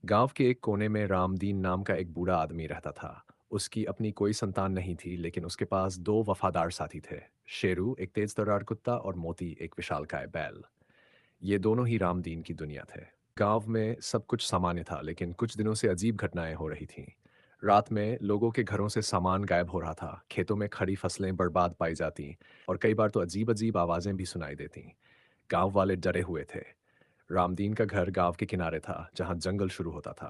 गांव के एक कोने में रामदीन नाम का एक बूढ़ा आदमी रहता था। उसकी अपनी कोई संतान नहीं थी, लेकिन उसके पास दो वफादार साथी थे। शेरू, एक तेज तर्रार कुत्ता, और मोती, एक विशालकाय बैल। ये दोनों ही रामदीन की दुनिया थे। गांव में सब कुछ सामान्य था, लेकिन कुछ दिनों से अजीब घटनाएं हो रही थीं। रात में लोगों के घरों से सामान गायब हो रहा था, खेतों में खड़ी फसलें बर्बाद पाई जाती, और कई बार तो अजीब अजीब आवाजें भी सुनाई देती। गांव वाले डरे हुए थे। रामदीन का घर गांव के किनारे था, जहां जंगल शुरू होता था।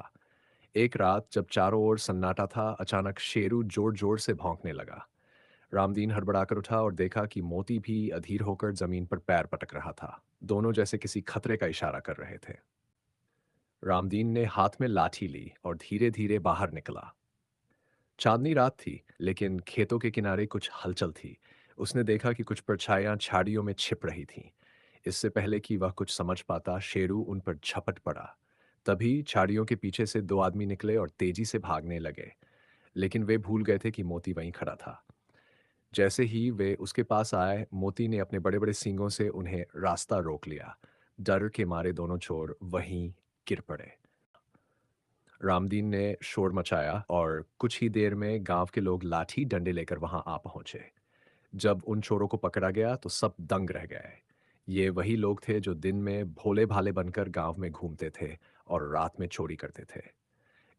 एक रात जब चारों ओर सन्नाटा था, अचानक शेरू जोर जोर से भौंकने लगा। रामदीन हड़बड़ाकर उठा और देखा कि मोती भी अधीर होकर जमीन पर पैर पटक रहा था। दोनों जैसे किसी खतरे का इशारा कर रहे थे। रामदीन ने हाथ में लाठी ली और धीरे धीरे बाहर निकला। चांदनी रात थी, लेकिन खेतों के किनारे कुछ हलचल थी। उसने देखा कि कुछ परछाइयां झाड़ियों में छिप रही थीं। इससे पहले कि वह कुछ समझ पाता, शेरू उन पर झपट पड़ा। तभी झाड़ियों के पीछे से दो आदमी निकले और तेजी से भागने लगे, लेकिन वे भूल गए थे कि मोती वहीं खड़ा था। जैसे ही वे उसके पास आए, मोती ने अपने बड़े बड़े सींगों से उन्हें रास्ता रोक लिया। डर के मारे दोनों चोर वहीं गिर पड़े। रामदीन ने शोर मचाया और कुछ ही देर में गांव के लोग लाठी डंडे लेकर वहां आ पहुंचे। जब उन चोरों को पकड़ा गया तो सब दंग रह गए। ये वही लोग थे जो दिन में भोले भाले बनकर गांव में घूमते थे और रात में चोरी करते थे।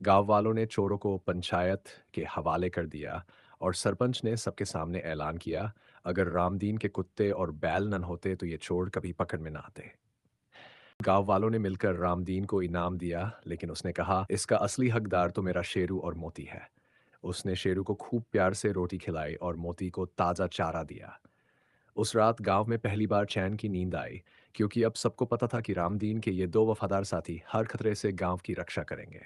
गांव वालों ने चोरों को पंचायत के हवाले कर दिया, और सरपंच ने सबके सामने ऐलान किया, अगर रामदीन के कुत्ते और बैल न होते तो ये चोर कभी पकड़ में ना आते। गांव वालों ने मिलकर रामदीन को इनाम दिया, लेकिन उसने कहा, इसका असली हकदार तो मेरा शेरू और मोती है। उसने शेरू को खूब प्यार से रोटी खिलाई और मोती को ताजा चारा दिया। उस रात गांव में पहली बार चैन की नींद आई, क्योंकि अब सबको पता था कि रामदीन के ये दो वफादार साथी हर खतरे से गांव की रक्षा करेंगे।